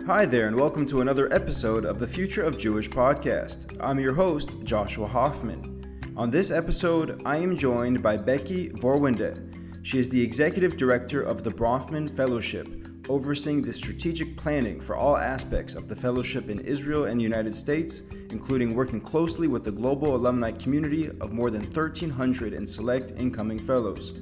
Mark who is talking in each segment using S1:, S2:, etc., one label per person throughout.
S1: Hi there, and welcome to another episode of the Future of Jewish podcast. I'm your host, Joshua Hoffman. On this episode, I am joined by Becky Voorwinde. She is the Executive Director of the Bronfman Fellowship, overseeing the strategic planning for all aspects of the fellowship in Israel and the United States, including working closely with the global alumni community of more than 1,300 and select incoming fellows.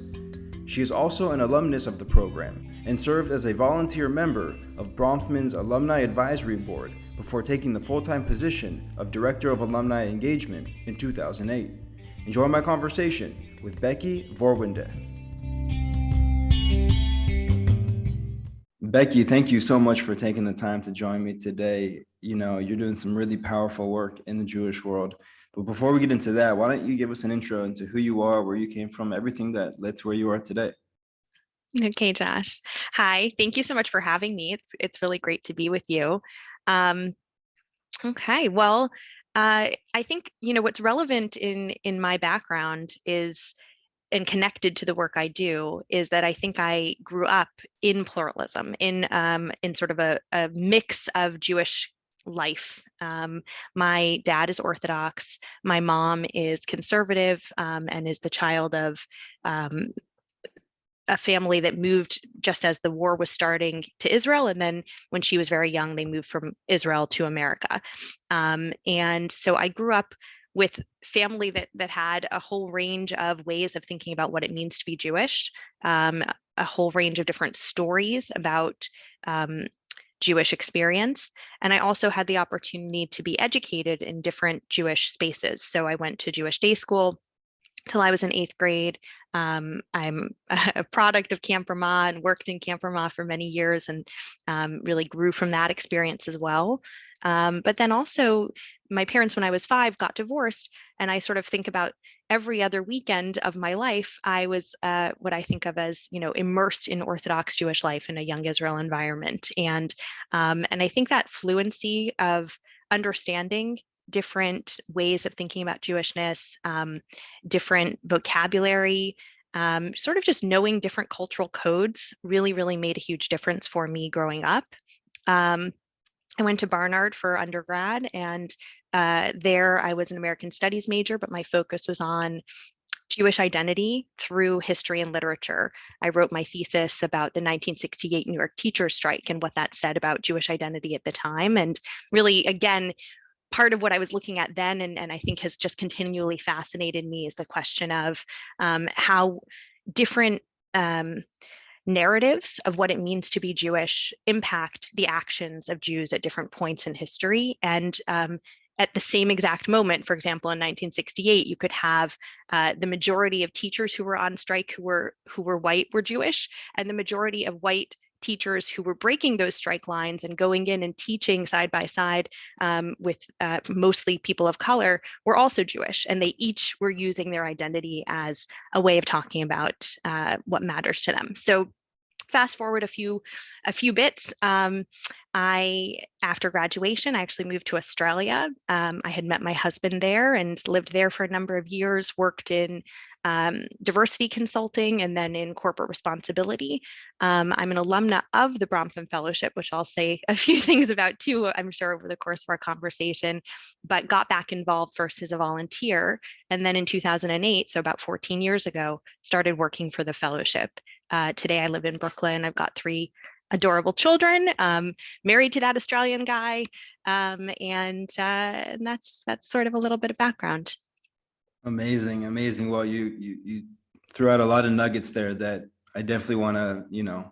S1: She is also an alumnus of the program and served as a volunteer member of Bronfman's Alumni Advisory Board before taking the full-time position of Director of Alumni Engagement in 2008. Enjoy my conversation with Becky Voorwinde. Becky, thank you so much for taking the time to join me today. You know, you're doing some really powerful work in the Jewish world. But before we get into that, why don't you give us an intro into who you are, where you came from, everything that led to where you are today?
S2: Okay, Josh. Hi, thank you so much for having me. It's really great to be with you. Um, okay, well, I think what's relevant in my background is and connected to the work I do is that I think I grew up in pluralism, in sort of a mix of Jewish life. My dad is Orthodox. My mom is conservative and is the child of a family that moved just as the war was starting to Israel. And then when she was very young, they moved from Israel to America. And so I grew up with family that had a whole range of ways of thinking about what it means to be Jewish, a whole range of different stories about Jewish experience. And I also had the opportunity to be educated in different Jewish spaces. So I went to Jewish day school till I was in 8th grade. I'm a product of Camp Ramah and worked in Camp Ramah for many years and really grew from that experience as well. But then also my parents, when I was 5, got divorced. And I sort of think about every other weekend of my life, I was what I think of as, immersed in Orthodox Jewish life in a young Israel environment. And I think that fluency of understanding different ways of thinking about Jewishness, different vocabulary, sort of just knowing different cultural codes really, really made a huge difference for me growing up. I went to Barnard for undergrad, and there I was an American Studies major, but my focus was on Jewish identity through history and literature. I wrote my thesis about the 1968 New York teachers' strike and what that said about Jewish identity at the time. And really, again, part of what I was looking at then, and I think has just continually fascinated me, is the question of how different narratives of what it means to be Jewish impact the actions of Jews at different points in history. And at the same exact moment, for example, in 1968, you could have the majority of teachers who were on strike who were white were Jewish, and the majority of white teachers who were breaking those strike lines and going in and teaching side by side with mostly people of color were also Jewish, and they each were using their identity as a way of talking about what matters to them. So fast forward a few bits. After graduation, I actually moved to Australia. I had met my husband there and lived there for a number of years, worked in diversity consulting and then in corporate responsibility. I'm an alumna of the Bronfman Fellowship, which I'll say a few things about too, I'm sure, over the course of our conversation, but got back involved first as a volunteer. And then in 2008, so about 14 years ago, started working for the fellowship. Today I live in Brooklyn. I've got 3 adorable children, married to that Australian guy. And that's sort of a little bit of background.
S1: Amazing. Well, you threw out a lot of nuggets there that I definitely want to,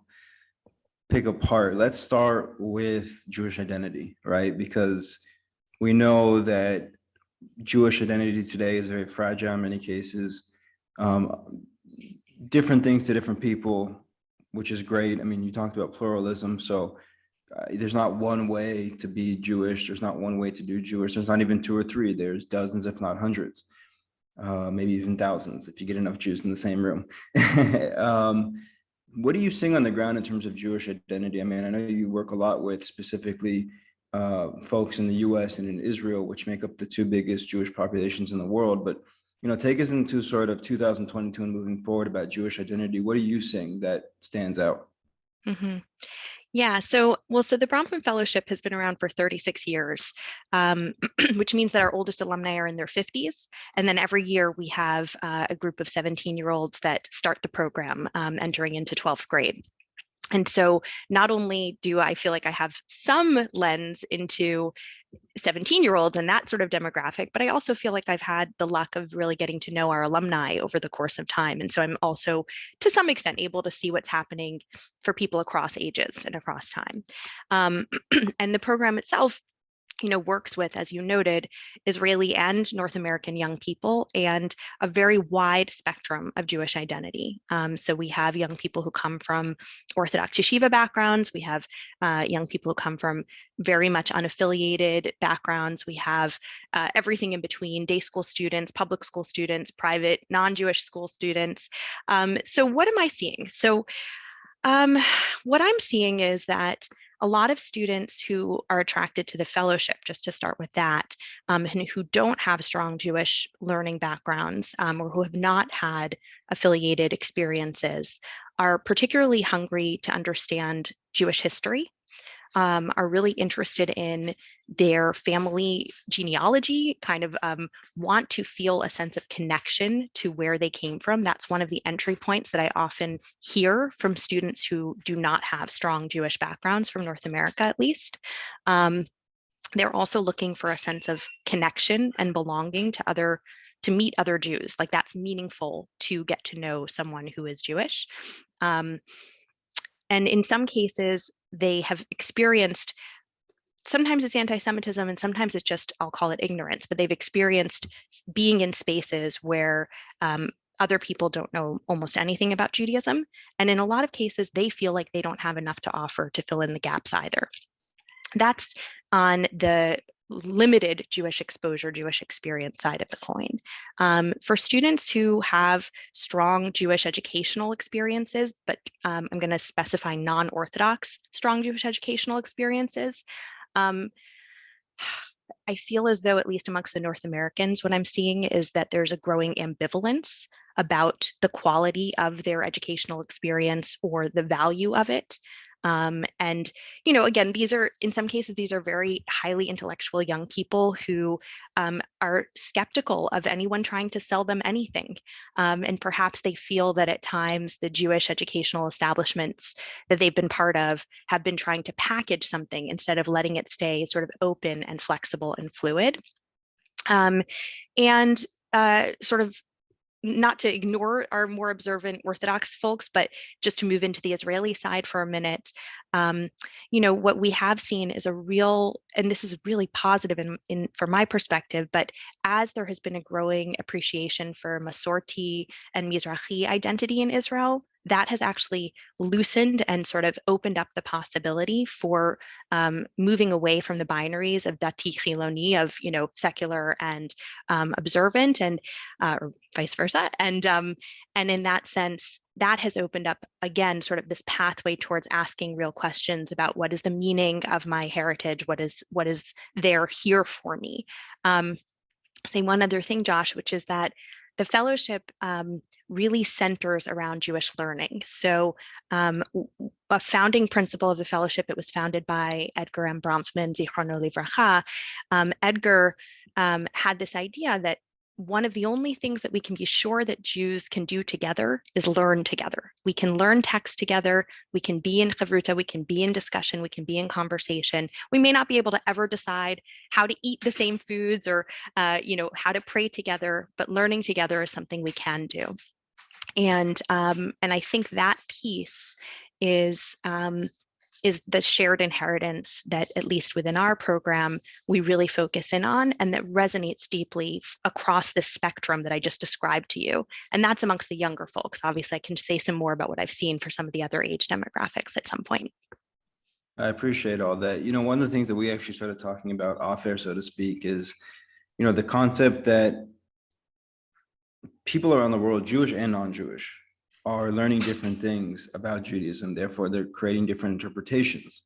S1: pick apart. Let's start with Jewish identity, right? Because we know that Jewish identity today is very fragile in many cases. Different things to different people, which is great. I mean, you talked about pluralism, so there's not one way to be Jewish. There's not one way to do Jewish. There's not even 2 or 3. There's dozens, if not hundreds. Maybe even thousands if you get enough Jews in the same room. What are you seeing on the ground in terms of Jewish identity? I mean, I know you work a lot with specifically folks in the US and in Israel, which make up the 2 biggest Jewish populations in the world. But, take us into sort of 2022 and moving forward about Jewish identity. What are you seeing that stands out?
S2: Mm-hmm. Yeah, so the Bronfman Fellowship has been around for 36 years, which means that our oldest alumni are in their 50s. And then every year we have a group of 17-year-olds that start the program entering into 12th grade. And so not only do I feel like I have some lens into 17-year-olds and that sort of demographic, but I also feel like I've had the luck of really getting to know our alumni over the course of time. And so I'm also, to some extent, able to see what's happening for people across ages and across time. And the program itself works with, as you noted, Israeli and North American young people and a very wide spectrum of Jewish identity. So we have young people who come from Orthodox yeshiva backgrounds. We have young people who come from very much unaffiliated backgrounds. We have everything in between: day school students, public school students, private, non-Jewish school students. So what am I seeing? So what I'm seeing is that a lot of students who are attracted to the fellowship, just to start with that, and who don't have strong Jewish learning backgrounds or who have not had affiliated experiences, are particularly hungry to understand Jewish history, are really interested in their family genealogy, kind of want to feel a sense of connection to where they came from. That's one of the entry points that I often hear from students who do not have strong Jewish backgrounds, from North America at least. They're also looking for a sense of connection and belonging to meet other Jews. Like, that's meaningful to get to know someone who is Jewish. And in some cases, they have experienced, sometimes it's anti-Semitism and sometimes it's just, I'll call it ignorance, but they've experienced being in spaces where other people don't know almost anything about Judaism. And in a lot of cases, they feel like they don't have enough to offer to fill in the gaps either. That's on the limited Jewish exposure, Jewish experience side of the coin. For students who have strong Jewish educational experiences, but I'm going to specify non-Orthodox strong Jewish educational experiences, I feel as though, at least amongst the North Americans, what I'm seeing is that there's a growing ambivalence about the quality of their educational experience or the value of it. And, again, in some cases, these are very highly intellectual young people who are skeptical of anyone trying to sell them anything. And perhaps they feel that at times the Jewish educational establishments that they've been part of have been trying to package something instead of letting it stay sort of open and flexible and fluid. And sort of, not to ignore our more observant Orthodox folks, but just to move into the Israeli side for a minute, what we have seen is a real, and this is really positive from my perspective, but as there has been a growing appreciation for Masorti and Mizrahi identity in Israel, that has actually loosened and sort of opened up the possibility for moving away from the binaries of dati chiloni, of secular and observant, and or vice versa. And in that sense, that has opened up, again, sort of this pathway towards asking real questions about what is the meaning of my heritage, what is there here for me. Say one other thing, Josh, which is that the fellowship really centers around Jewish learning. So a founding principle of the fellowship, it was founded by Edgar M. Bronfman, Zichrono Livracha. Edgar had this idea that one of the only things that we can be sure that Jews can do together is learn together. We can learn text together. We can be in chavruta. We can be in discussion. We can be in conversation. We may not be able to ever decide how to eat the same foods or, how to pray together, but learning together is something we can do. And I think that piece is the shared inheritance that, at least within our program, we really focus in on, and that resonates deeply across this spectrum that I just described to you. And that's amongst the younger folks. Obviously, I can say some more about what I've seen for some of the other age demographics at some point.
S1: I appreciate all that. One of the things that we actually started talking about off air, so to speak, is, the concept that people around the world, Jewish and non-Jewish, are learning different things about Judaism. Therefore, they're creating different interpretations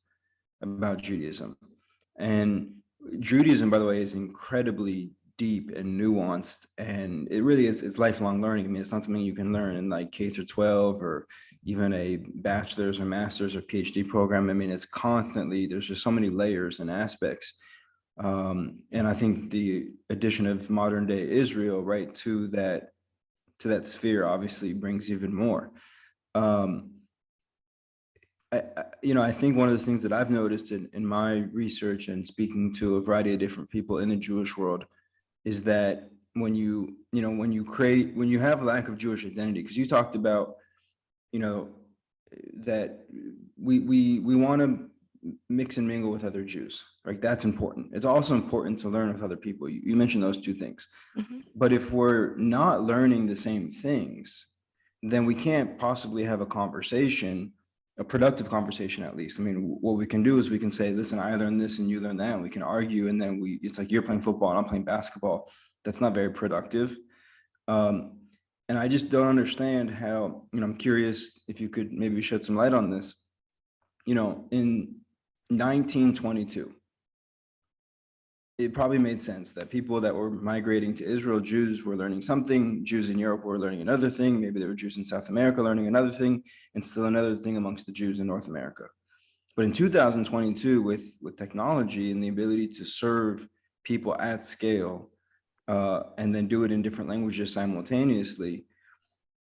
S1: about Judaism. And Judaism, by the way, is incredibly deep and nuanced, and it really is, it's lifelong learning. I mean, it's not something you can learn in like K through 12 or even a bachelor's or master's or PhD program. I mean, it's constantly, there's just so many layers and aspects. And I think the addition of modern day Israel, right, to that sphere obviously brings even more. I think one of the things that I've noticed in my research and speaking to a variety of different people in the Jewish world is that when you have a lack of Jewish identity, because you talked about, that we want to mix and mingle with other Jews, right? That's important. It's also important to learn with other people. You mentioned those two things. Mm-hmm. But if we're not learning the same things, then we can't possibly have a conversation, a productive conversation at least. I mean, what we can do is we can say, listen, I learned this and you learn that, and we can argue, and then it's like you're playing football and I'm playing basketball. That's not very productive. And I just don't understand how, I'm curious if you could maybe shed some light on this. In 1922, it probably made sense that people that were migrating to Israel, Jews, were learning something, Jews in Europe were learning another thing, maybe there were Jews in South America learning another thing, and still another thing amongst the Jews in North America. But in 2022, with technology and the ability to serve people at scale, and then do it in different languages simultaneously,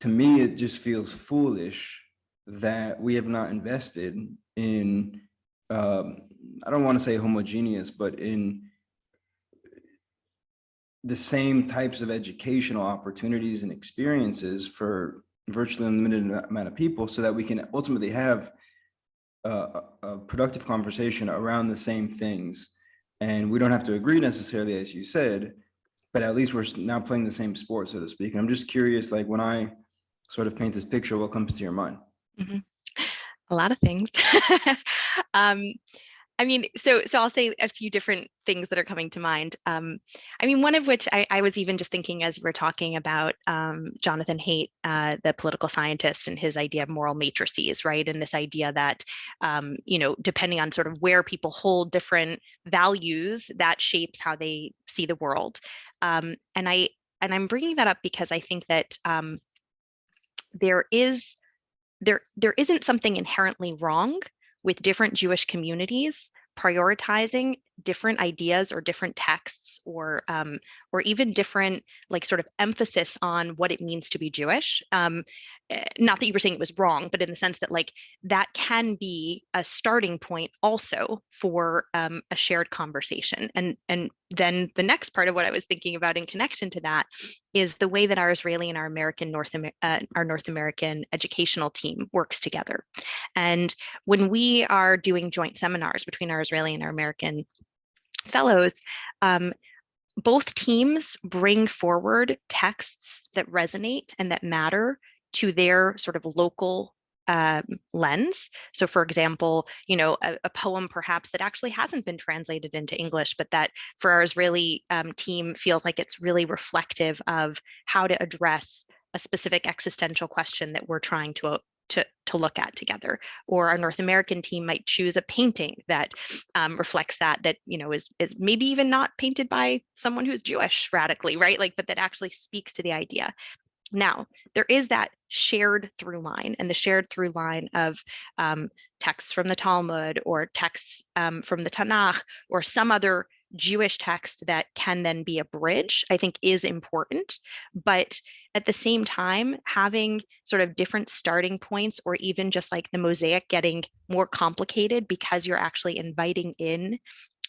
S1: to me, it just feels foolish that we have not invested in, I don't want to say homogeneous, but in the same types of educational opportunities and experiences for virtually unlimited amount of people, so that we can ultimately have a productive conversation around the same things. And we don't have to agree necessarily, as you said, but at least we're now playing the same sport, so to speak. And I'm just curious, like when I sort of paint this picture, what comes to your mind?
S2: Mm-hmm. A lot of things. I mean, so I'll say a few different things that are coming to mind. I mean, one of which I was even just thinking as we were talking about Jonathan Haidt, the political scientist, and his idea of moral matrices, right? And this idea that, depending on sort of where people hold different values, that shapes how they see the world. And I'm bringing that up because I think that there isn't something inherently wrong with different Jewish communities prioritizing different ideas or different texts, or even different, like, sort of emphasis on what it means to be Jewish. Not that you were saying it was wrong, but in the sense that, like, that can be a starting point also for a shared conversation. And then the next part of what I was thinking about in connection to that is the way that our Israeli and our North American educational team works together. And when we are doing joint seminars between our Israeli and our American fellows, both teams bring forward texts that resonate and that matter to their sort of local lens. So, for example, a poem perhaps that actually hasn't been translated into English, but that for our Israeli team feels like it's really reflective of how to address a specific existential question that we're trying to look at together. Or our North American team might choose a painting that reflects that is maybe even not painted by someone who's Jewish radically, right? Like, but that actually speaks to the idea. Now, there is that shared through line, and the shared through line of texts from the Talmud, or texts from the Tanakh, or some other Jewish text that can then be a bridge, I think is important. But at the same time, having sort of different starting points, or even just like the mosaic getting more complicated because you're actually inviting in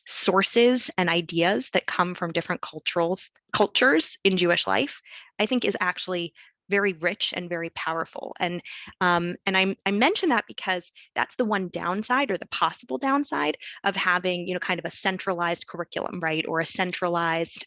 S2: sources and ideas that come from different cultures in Jewish life, I think is actually very rich and very powerful. And I mention that because that's the one downside, or the possible downside, of having kind of a centralized curriculum, right, or a centralized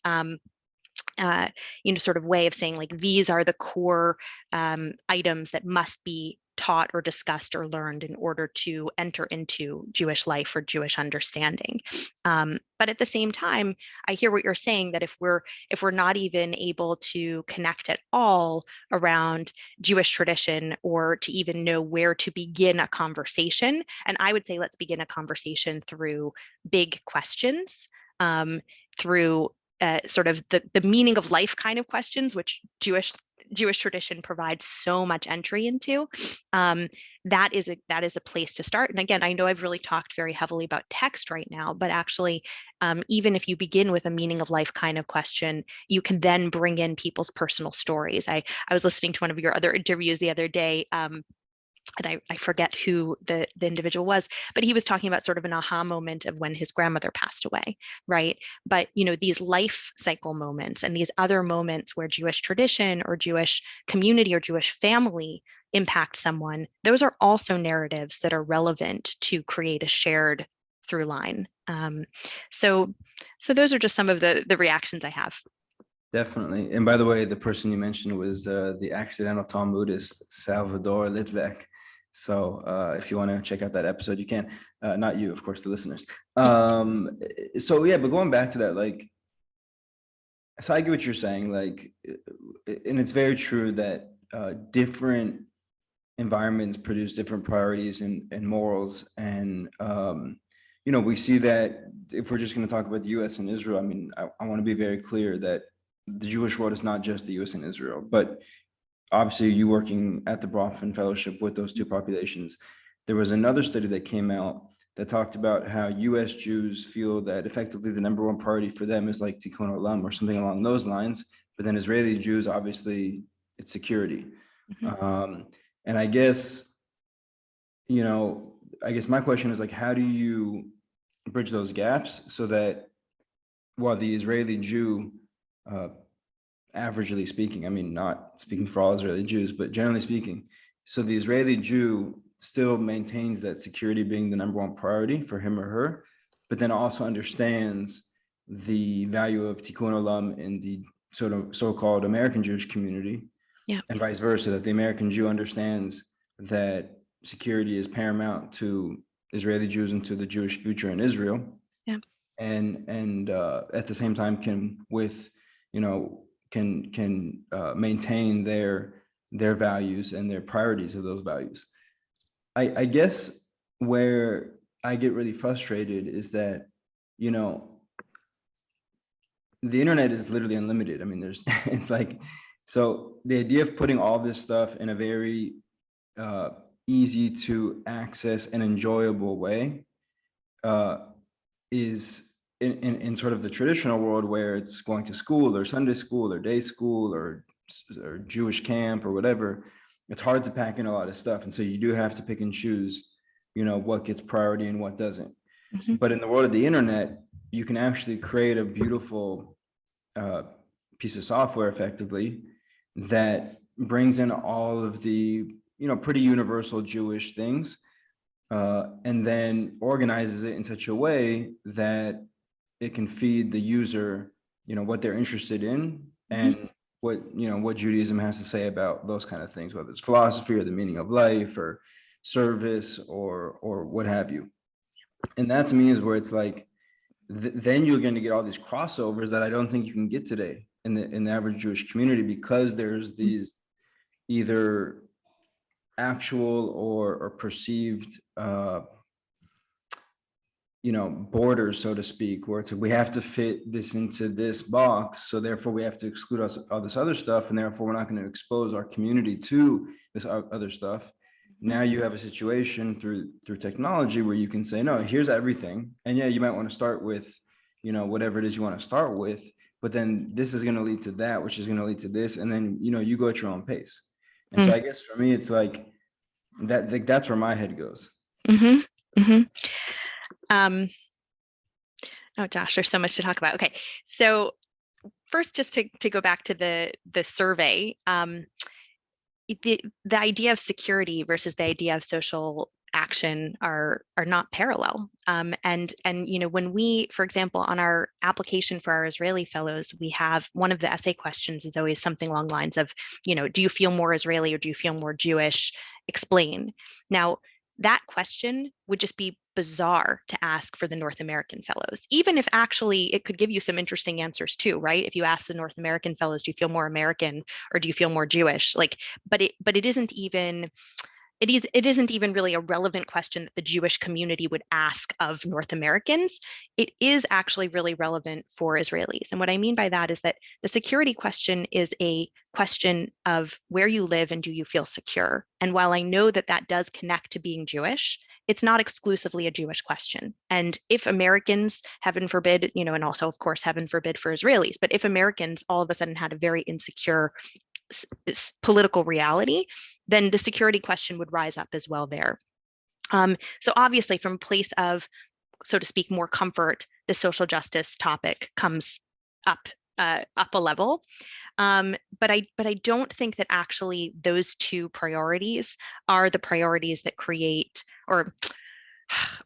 S2: sort of way of saying, like, these are the core items that must be taught or discussed or learned in order to enter into Jewish life or Jewish understanding. But at the same time, I hear what you're saying, that if we're not even able to connect at all around Jewish tradition, or to even know where to begin a conversation, and I would say let's begin a conversation through big questions, through sort of the meaning of life kind of questions, which Jewish Jewish tradition provides so much entry into, that is a place to start. And again, I know I've really talked very heavily about text right now, but actually, even if you begin with a meaning of life kind of question, you can then bring in people's personal stories. I was listening to one of your other interviews the other day. And I forget who the individual was, but he was talking about sort of an aha moment of when his grandmother passed away, right? But these life cycle moments and these other moments where Jewish tradition or Jewish community or Jewish family impact someone, those are also narratives that are relevant to create a shared through line. So those are just some of the reactions I have.
S1: Definitely. And by the way, the person you mentioned was the accidental Talmudist, Salvador Litvak. So if you want to check out that episode, you can. Not you, of course, the listeners. So yeah, but going back to that, like, so I get what you're saying, like, and it's very true that different environments produce different priorities and morals. And, we see that if we're just going to talk about the US and Israel, I mean, I want to be very clear that the Jewish world is not just the US and Israel, but obviously you working at the Bronfman Fellowship with those two populations. There was another study that came out that talked about how US Jews feel that effectively the number one priority for them is like tikkun olam or something along those lines. But then Israeli Jews, obviously, it's security. And I guess my question is like, how do you bridge those gaps so that while the Israeli Jew, averagely speaking, I mean, not speaking for all Israeli Jews, but generally speaking, so the Israeli Jew still maintains that security being the number one priority for him or her, but then also understands the value of tikkun olam in the sort of so-called American Jewish community, and vice versa, that the American Jew understands that security is paramount to Israeli Jews and to the Jewish future in Israel. And at the same time can maintain their values and their priorities of those values. I guess where I get really frustrated is that, the internet is literally unlimited. I mean, it's like, so the idea of putting all this stuff in a very easy to access and enjoyable way is in sort of the traditional world where it's going to school or Sunday school or day school or Jewish camp or whatever. It's hard to pack in a lot of stuff. And so you do have to pick and choose, what gets priority and what doesn't. But in the world of the internet, you can actually create a beautiful piece of software effectively that brings in all of the, pretty universal Jewish things, and then organizes it in such a way that it can feed the user, what they're interested in and what Judaism has to say about those kind of things, whether it's philosophy or the meaning of life or service or what have you. And that to me is where it's like, then you're going to get all these crossovers that I don't think you can get today in the average Jewish community, because there's these either actual or perceived borders, so to speak, where it's like we have to fit this into this box, so therefore we have to exclude us all this other stuff, and therefore we're not going to expose our community to this other stuff. Now you have a situation through technology where you can say, no, here's everything, and yeah, you might want to start with whatever it is you want to start with, but then this is going to lead to that, which is going to lead to this, and then you go at your own pace. And so I guess for me it's like that's where my head goes.
S2: Oh, Josh, there's so much to talk about. Okay, so first, just to go back to the survey, the idea of security versus the idea of social action are not parallel. And when we, for example, on our application for our Israeli fellows, we have one of the essay questions is always something along the lines of, do you feel more Israeli or do you feel more Jewish? Explain. Now, that question would just be bizarre to ask for the North American fellows, even if actually it could give you some interesting answers too, right? If you ask the North American fellows, do you feel more American or do you feel more Jewish? But it isn't even, it isn't even really a relevant question that the Jewish community would ask of North Americans. It is actually really relevant for Israelis. And what I mean by that is that the security question is a question of where you live and do you feel secure. And while I know that that does connect to being Jewish, it's not exclusively a Jewish question. And if Americans, heaven forbid, and also, of course, heaven forbid for Israelis, but if Americans all of a sudden had a very insecure political reality, then the security question would rise up as well there. So obviously, from a place of, so to speak, more comfort, the social justice topic comes up a level. But I don't think that actually those two priorities are the priorities that create, or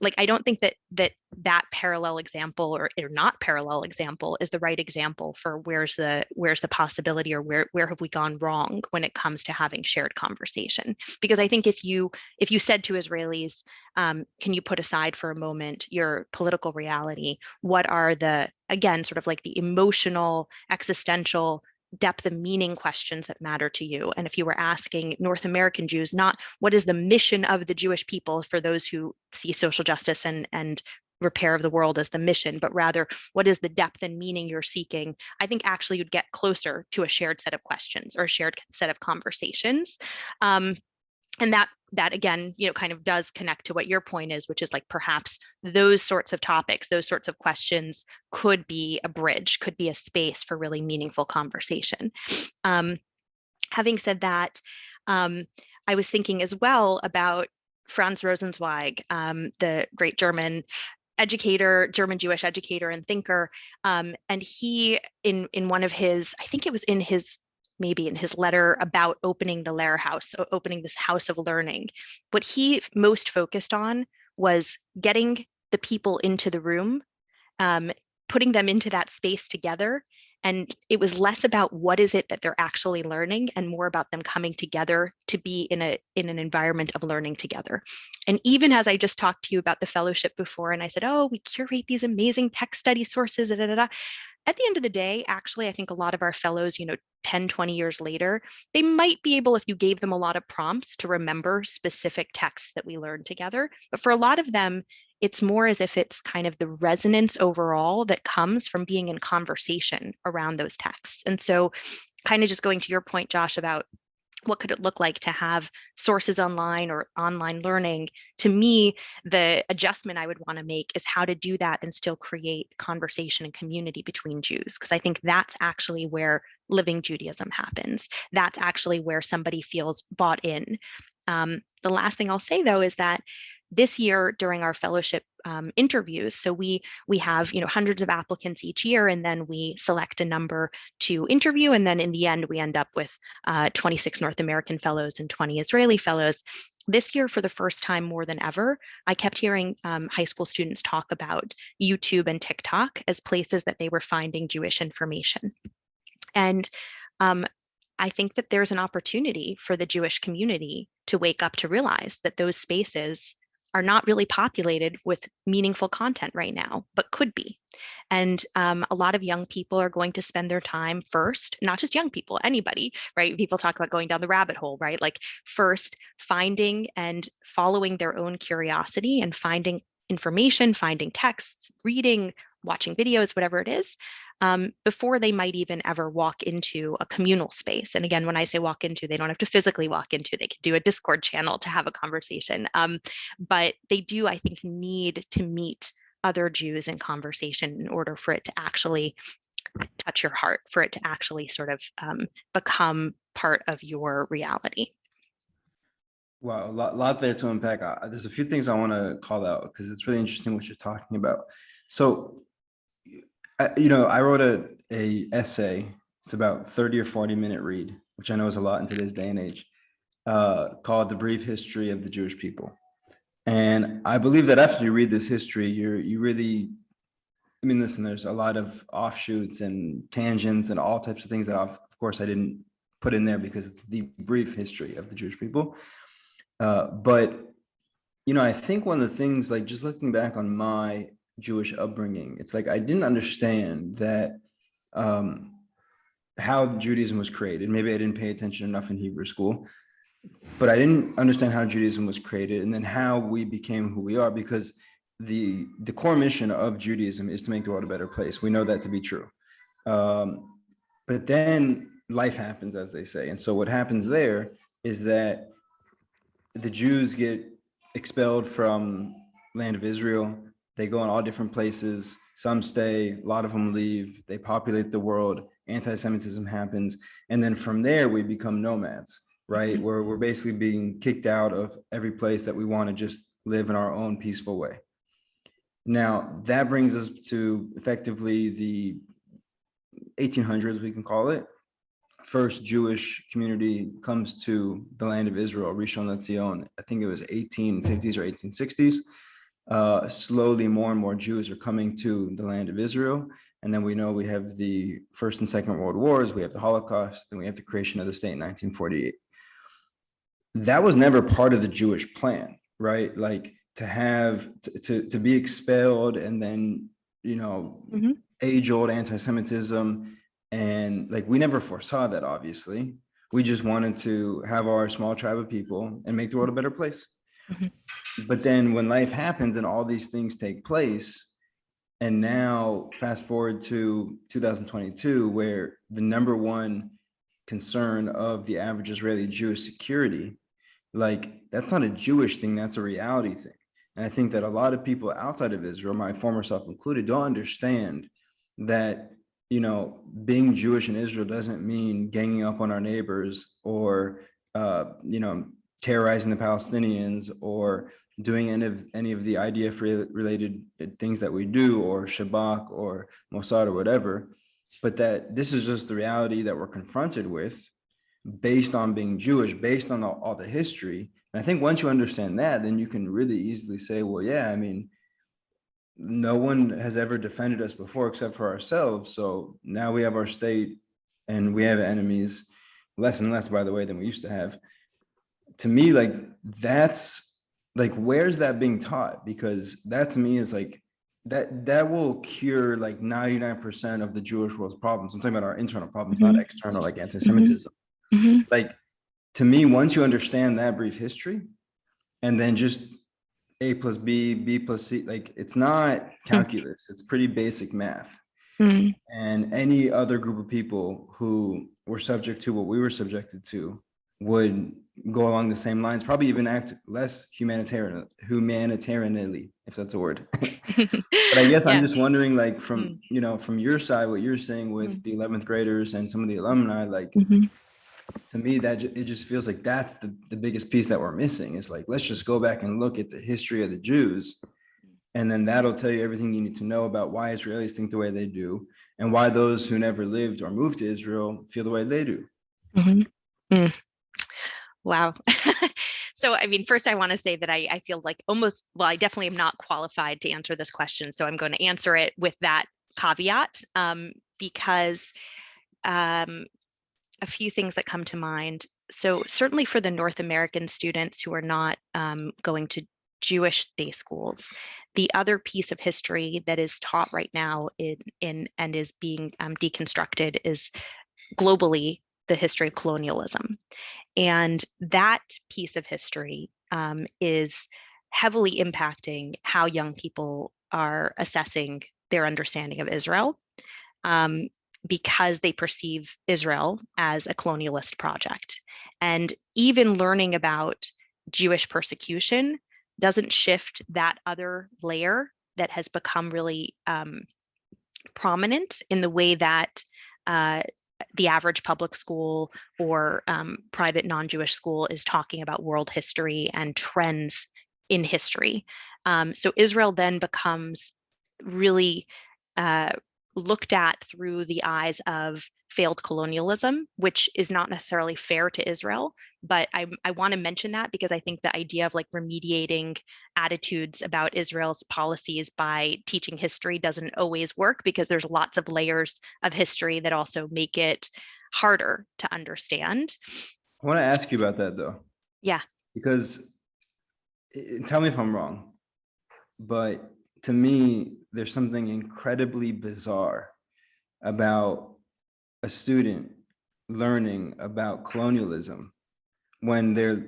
S2: like, I don't think that parallel example or not parallel example is the right example for where's the possibility, or where have we gone wrong when it comes to having shared conversation. Because I think if you said to Israelis, can you put aside for a moment your political reality? What are the, again, sort of like the emotional, existential, depth of meaning questions that matter to you? And if you were asking North American Jews, not what is the mission of the Jewish people, for those who see social justice and repair of the world as the mission, but rather what is the depth and meaning you're seeking, I think actually you'd get closer to a shared set of questions or a shared set of conversations. And that again, kind of does connect to what your point is, which is like perhaps those sorts of topics, those sorts of questions could be a bridge, could be a space for really meaningful conversation. Having said that, I was thinking as well about Franz Rosenzweig, the great German educator, German Jewish educator and thinker. And he, in one of his, I think it was maybe in his letter about opening the Lehrhaus, opening this house of learning, what he most focused on was getting the people into the room, putting them into that space together. And it was less about what is it that they're actually learning and more about them coming together to be in an environment of learning together. And even as I just talked to you about the fellowship before, and I said, oh, we curate these amazing text study sources, at the end of the day, actually, I think a lot of our fellows, 10, 20 years later, they might be able, if you gave them a lot of prompts, to remember specific texts that we learned together. But for a lot of them, it's more as if it's kind of the resonance overall that comes from being in conversation around those texts. And so kind of just going to your point, Josh, about what could it look like to have sources online or online learning? To me, the adjustment I would want to make is how to do that and still create conversation and community between Jews, because I think that's actually where living Judaism happens. That's actually where somebody feels bought in. The last thing I'll say, though, is that this year during our fellowship interviews, so we have hundreds of applicants each year, and then we select a number to interview, and then in the end we end up with 26 North American fellows and 20 Israeli fellows. This year, for the first time more than ever, I kept hearing high school students talk about YouTube and TikTok as places that they were finding Jewish information. And I think that there's an opportunity for the Jewish community to wake up to realize that those spaces are not really populated with meaningful content right now, but could be. And a lot of young people are going to spend their time first, not just young people, anybody, right? People talk about going down the rabbit hole, right? Like first finding and following their own curiosity and finding information, finding texts, reading, watching videos, whatever it is, before they might even ever walk into a communal space. And again, when I say walk into, they don't have to physically walk into, they could do a Discord channel to have a conversation. But they do, I think, need to meet other Jews in conversation in order for it to actually touch your heart, for it to actually sort of become part of your reality.
S1: Wow, a lot there to unpack. There's a few things I want to call out because it's really interesting what you're talking about. So, I wrote a essay. It's about 30 or 40-minute read, which I know is a lot in today's day and age, called "The Brief History of the Jewish People." And I believe that after you read this history, you really, I mean, listen, there's a lot of offshoots and tangents and all types of things that, of course, I didn't put in there because it's the brief history of the Jewish people. But, I think one of the things, like just looking back on my Jewish upbringing, it's like I didn't understand that how Judaism was created. Maybe I didn't pay attention enough in Hebrew school. but I didn't understand how Judaism was created and then how we became who we are, because the core mission of Judaism is to make the world a better place. We know that to be true. But then life happens, as they say. And so what happens there is that the Jews get expelled from land of Israel. They go in all different places. Some stay, a lot of them leave. They populate the world. Anti-Semitism happens. And then from there, we become nomads, right? Where we're basically being kicked out of every place that we want to just live in our own peaceful way. Now, that brings us to effectively the 1800s, we can call it. First Jewish community comes to the land of Israel, Rishon LeZion. I think it was 1850s or 1860s. Slowly more and more Jews are coming to the land of Israel. And then we know we have the First and Second World Wars, we have the Holocaust, and we have the creation of the state in 1948. That was never part of the Jewish plan, right? Like to have, to be expelled and then, you know, age-old anti-Semitism. And like, we never foresaw that, obviously. We just wanted to have our small tribe of people and make the world a better place. But then when life happens and all these things take place, and now fast forward to 2022, where the number one concern of the average Israeli Jew is security, like that's not a Jewish thing, that's a reality thing. And I think that a lot of people outside of Israel, my former self included, don't understand that, you know, being Jewish in Israel doesn't mean ganging up on our neighbors or, you know, terrorizing the Palestinians or doing any of the IDF related things that we do, or Shabak or Mossad or whatever, but that this is just the reality that we're confronted with based on being Jewish, based on all the history. And I think once you understand that, then you can really easily say, well, yeah, I mean, no one has ever defended us before except for ourselves. So now we have our state and we have enemies, less and less, by the way, than we used to have. To me, like, that's like, where's that being taught? Because that to me is like, that will cure like 99% of the Jewish world's problems. I'm talking about our internal problems, not external, like anti-Semitism. Like, to me, once you understand that brief history, and then just A plus B, B plus C, like, it's not calculus, it's pretty basic math. And any other group of people who were subject to what we were subjected to would go along the same lines, probably even act less humanitarianly, if that's a word. But I guess I'm just wondering, like, from, you know, from your side, what you're saying with the 11th graders and some of the alumni, like, to me, that it just feels like that's the biggest piece that we're missing, is like, let's just go back and look at the history of the Jews. And then that'll tell you everything you need to know about why Israelis think the way they do, and why those who never lived or moved to Israel feel the way they do.
S2: Wow. So, I mean, first I want to say that I feel like I definitely am not qualified to answer this question. So I'm going to answer it with that caveat, because a few things that come to mind. So certainly for the North American students who are not going to Jewish day schools, the other piece of history that is taught right now in and is being deconstructed is globally the history of colonialism. And that piece of history is heavily impacting how young people are assessing their understanding of Israel, because they perceive Israel as a colonialist project. And even learning about Jewish persecution doesn't shift that other layer that has become really prominent in the way that the average public school or private non-Jewish school is talking about world history and trends in history. So Israel then becomes really looked at through the eyes of failed colonialism, which is not necessarily fair to Israel. But I want to mention that because I think the idea of like remediating attitudes about Israel's policies by teaching history doesn't always work, because there's lots of layers of history that also make it harder to understand.
S1: I want to ask you about that, though.
S2: Yeah.
S1: Because tell me if I'm wrong, but to me, there's something incredibly bizarre about a student learning about colonialism when the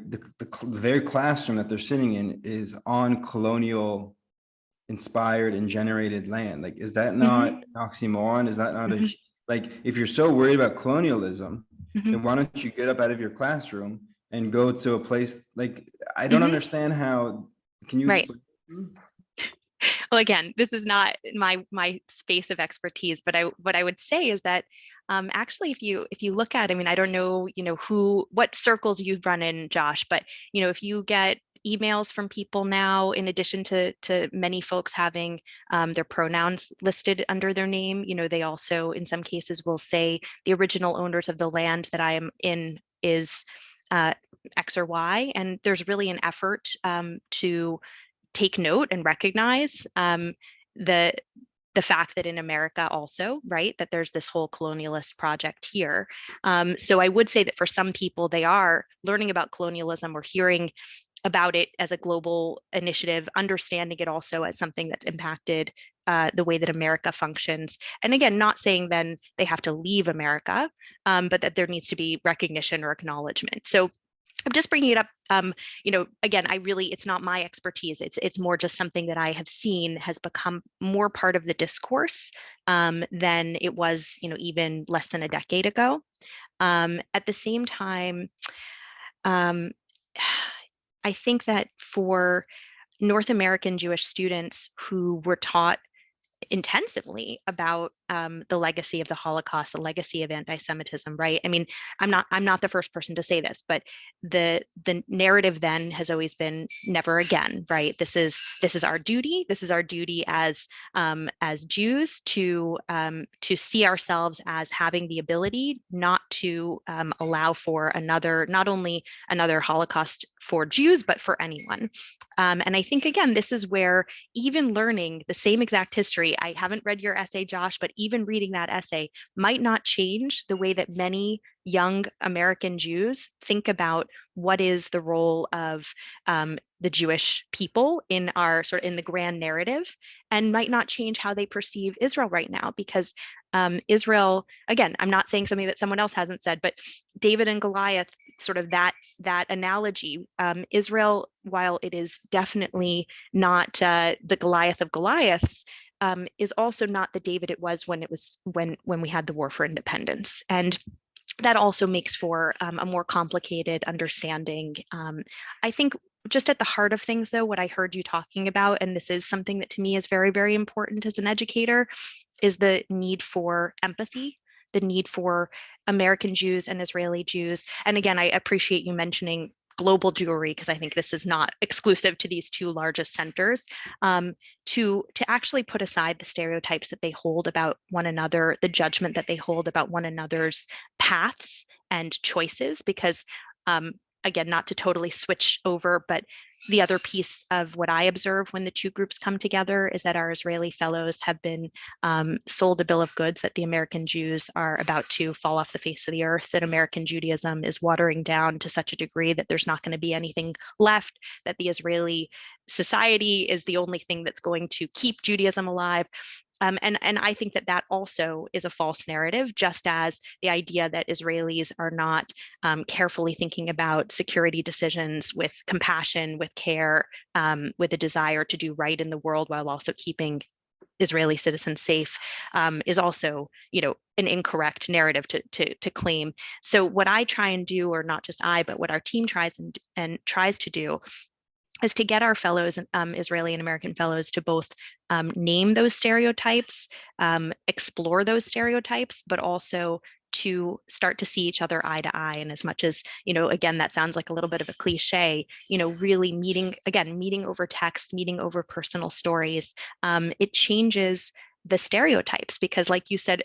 S1: very classroom that they're sitting in is on colonial inspired and generated land. Like, is that not an oxymoron? Is that not a, like, if you're so worried about colonialism, then why don't you get up out of your classroom and go to a place like, I don't understand how, can you explain?
S2: Well, again, this is not my space of expertise, but what I would say is that actually, if you look at, I mean, I don't know, what circles you've run in, Josh, but if you get emails from people now, in addition to many folks having their pronouns listed under their name, they also, in some cases, will say the original owners of the land that I am in is X or Y, and there's really an effort to take note and recognize the fact that in America also, right, that there's this whole colonialist project here. So I would say that for some people, they are learning about colonialism or hearing about it as a global initiative, understanding it also as something that's impacted the way that America functions. And again, not saying then they have to leave America, but that there needs to be recognition or acknowledgement. So I'm just bringing it up, again, it's not my expertise. It's more just something that I have seen has become more part of the discourse than it was, even less than a decade ago. At the same time, I think that for North American Jewish students who were taught intensively about the legacy of the Holocaust, the legacy of anti-Semitism, right? I mean, I'm not the first person to say this, but the narrative then has always been never again, right? This is our duty. This is our duty as Jews to see ourselves as having the ability not to allow for not only another Holocaust for Jews, but for anyone. And I think, again, this is where even learning the same exact history, I haven't read your essay, Josh, but even reading that essay might not change the way that many young American Jews think about what is the role of the Jewish people in the grand narrative, and might not change how they perceive Israel right now, because Israel, again, I'm not saying something that someone else hasn't said, but David and Goliath, sort of that analogy, Israel, while it is definitely not the Goliath of Goliaths, is also not the David it was when we had the war for independence. And that also makes for a more complicated understanding. I think just at the heart of things, though, what I heard you talking about, and this is something that to me is very, very important as an educator, is the need for empathy, the need for American Jews and Israeli Jews. And again, I appreciate you mentioning global Jewry, because I think this is not exclusive to these two largest centers, to actually put aside the stereotypes that they hold about one another, the judgment that they hold about one another's paths and choices, because again, not to totally switch over, but the other piece of what I observe when the two groups come together is that our Israeli fellows have been sold a bill of goods that the American Jews are about to fall off the face of the earth, that American Judaism is watering down to such a degree that there's not going to be anything left, that the Israeli society is the only thing that's going to keep Judaism alive. And I think that also is a false narrative, just as the idea that Israelis are not carefully thinking about security decisions with compassion, with care, with a desire to do right in the world while also keeping Israeli citizens safe, is also, an incorrect narrative to claim. So what I try and do, or not just I, but what our team tries to do, is to get our fellows, Israeli and American fellows, to both name those stereotypes, explore those stereotypes, but also to start to see each other eye to eye. And as much as, again, that sounds like a little bit of a cliche, really meeting over text, meeting over personal stories, it changes the stereotypes, because like you said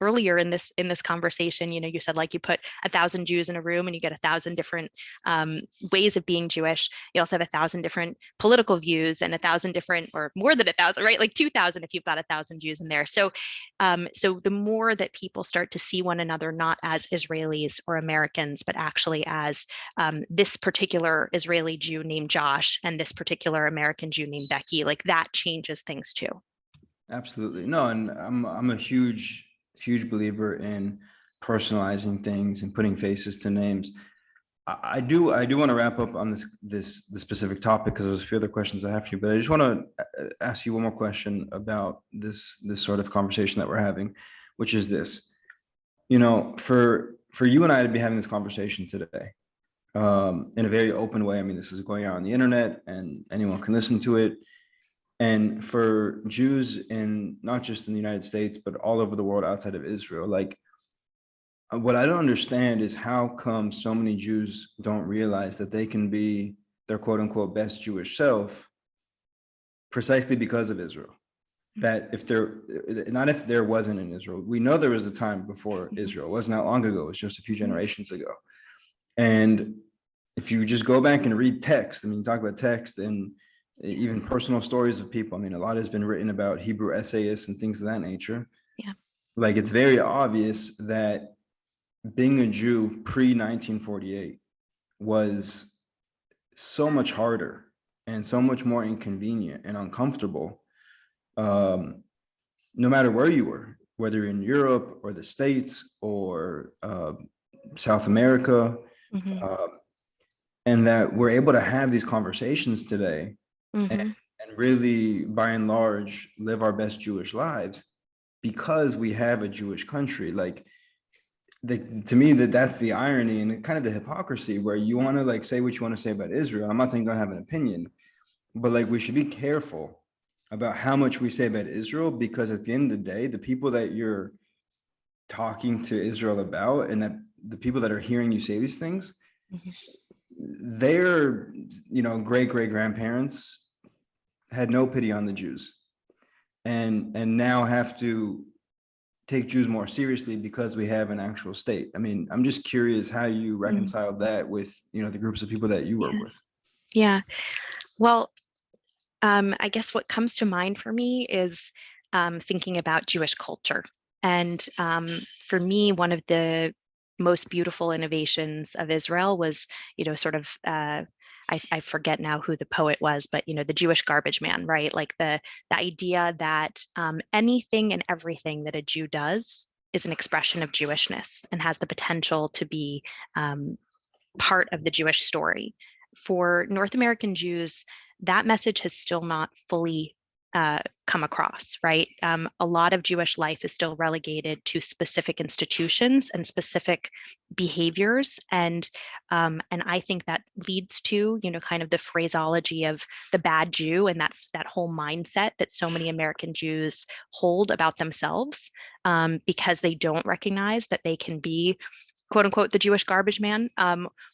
S2: earlier in this conversation, you said, like, you put 1,000 Jews in a room and you get 1,000 different ways of being Jewish. You also have 1,000 different political views and 1,000 different, or more than 1,000, right? Like 2,000 if you've got 1,000 Jews in there. So the more that people start to see one another not as Israelis or Americans, but actually as this particular Israeli Jew named Josh and this particular American Jew named Becky, like, that changes things too.
S1: Absolutely. No, and I'm a huge believer in personalizing things and putting faces to names. I do want to wrap up on this specific topic because there's a few other questions I have for you, but I just want to ask you one more question about this sort of conversation that we're having, which is this. You know, for you and I to be having this conversation today, in a very open way. I mean, this is going out on the internet and anyone can listen to it. And for Jews in not just in the United States, but all over the world outside of Israel, like what I don't understand is how come so many Jews don't realize that they can be their quote unquote best Jewish self precisely because of Israel. That if there wasn't in Israel, we know there was a time before Israel. It wasn't that long ago. It was just a few generations ago. And if you just go back and read text, I mean, talk about text and even personal stories of people. I mean, a lot has been written about Hebrew essayists and things of that nature.
S2: Yeah.
S1: Like, it's very obvious that being a Jew pre-1948 was so much harder and so much more inconvenient and uncomfortable, no matter where you were, whether you're in Europe or the States or South America. And that we're able to have these conversations today and really, by and large, live our best Jewish lives because we have a Jewish country. Like, to me, that's the irony and kind of the hypocrisy where you want to like say what you want to say about Israel. I'm not saying you don't have an opinion, but like we should be careful about how much we say about Israel, because at the end of the day, the people that you're talking to Israel about and that the people that are hearing you say these things, their great grandparents had no pity on the Jews and now have to take Jews more seriously because we have an actual state. I mean, I'm just curious how you reconcile that with the groups of people that you work with.
S2: Yeah. Well, I guess what comes to mind for me is thinking about Jewish culture. And for me, one of the most beautiful innovations of Israel was, sort of, I forget now who the poet was, but, the Jewish garbage man, right? Like the idea that anything and everything that a Jew does is an expression of Jewishness and has the potential to be part of the Jewish story. For North American Jews, that message has still not fully come across, right? A lot of Jewish life is still relegated to specific institutions and specific behaviors, and I think that leads to kind of the phraseology of the bad Jew, and that's that whole mindset that so many American Jews hold about themselves because they don't recognize that they can be quote unquote the Jewish garbage man,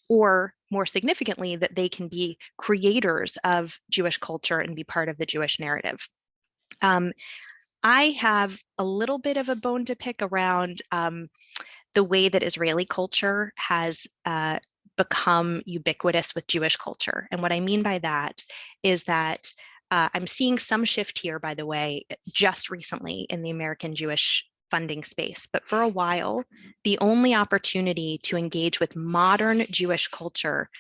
S2: or more significantly, that they can be creators of Jewish culture and be part of the Jewish narrative. I have a little bit of a bone to pick around the way that Israeli culture has become ubiquitous with Jewish culture. And what I mean by that is that I'm seeing some shift here, by the way, just recently in the American Jewish funding space. But for a while, the only opportunity to engage with modern Jewish culture,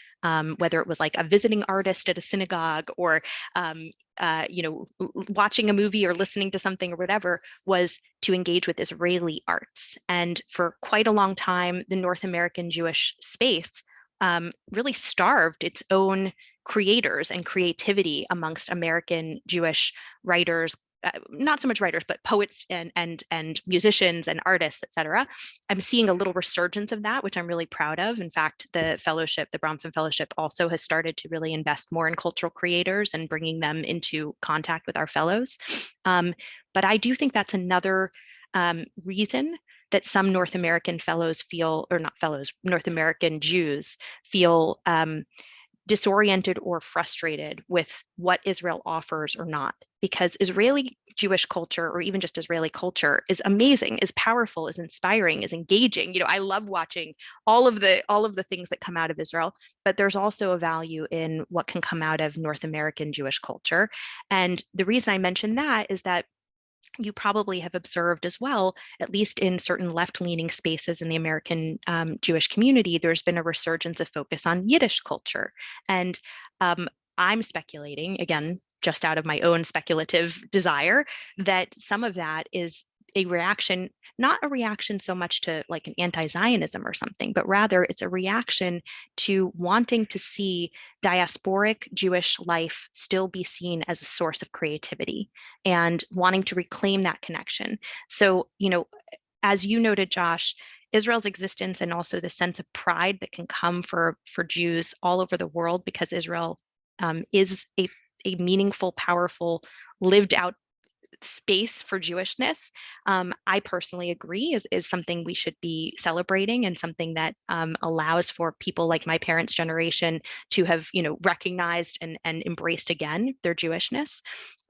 S2: whether it was like a visiting artist at a synagogue or watching a movie or listening to something or whatever, was to engage with Israeli arts. And for quite a long time, the North American Jewish space really starved its own creators and creativity amongst American Jewish writers, not so much writers, but poets and musicians and artists, et cetera. I'm seeing a little resurgence of that, which I'm really proud of. In fact, the fellowship, the Bronfman Fellowship, also has started to really invest more in cultural creators and bringing them into contact with our fellows. But I do think that's another reason that some North American fellows feel, or not fellows, North American Jews feel disoriented or frustrated with what Israel offers or not, because Israeli Jewish culture, or even just Israeli culture, is amazing, is powerful, is inspiring, is engaging. I love watching all of the things that come out of Israel, but there's also a value in what can come out of North American Jewish culture. And the reason I mention that is that you probably have observed as well, at least in certain left-leaning spaces in the American Jewish community, there's been a resurgence of focus on Yiddish culture. And I'm speculating, again, just out of my own speculative desire, that some of that is a reaction not a reaction so much to like an anti-Zionism or something, but rather it's a reaction to wanting to see diasporic Jewish life still be seen as a source of creativity and wanting to reclaim that connection. So, as you noted, Josh, Israel's existence and also the sense of pride that can come for Jews all over the world because Israel is a meaningful, powerful, lived out space for Jewishness, I personally agree is something we should be celebrating and something that allows for people like my parents' generation to have, recognized and embraced again their Jewishness.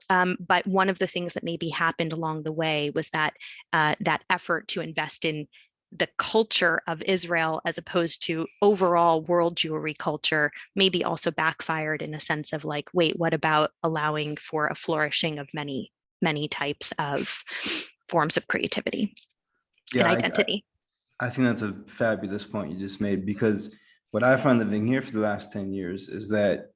S2: But one of the things that maybe happened along the way was that that effort to invest in the culture of Israel as opposed to overall world Jewry culture maybe also backfired in a sense of like, wait, what about allowing for a flourishing of many types of forms of creativity and identity?
S1: I think that's a fabulous point you just made, because what I find living here for the last 10 years is that,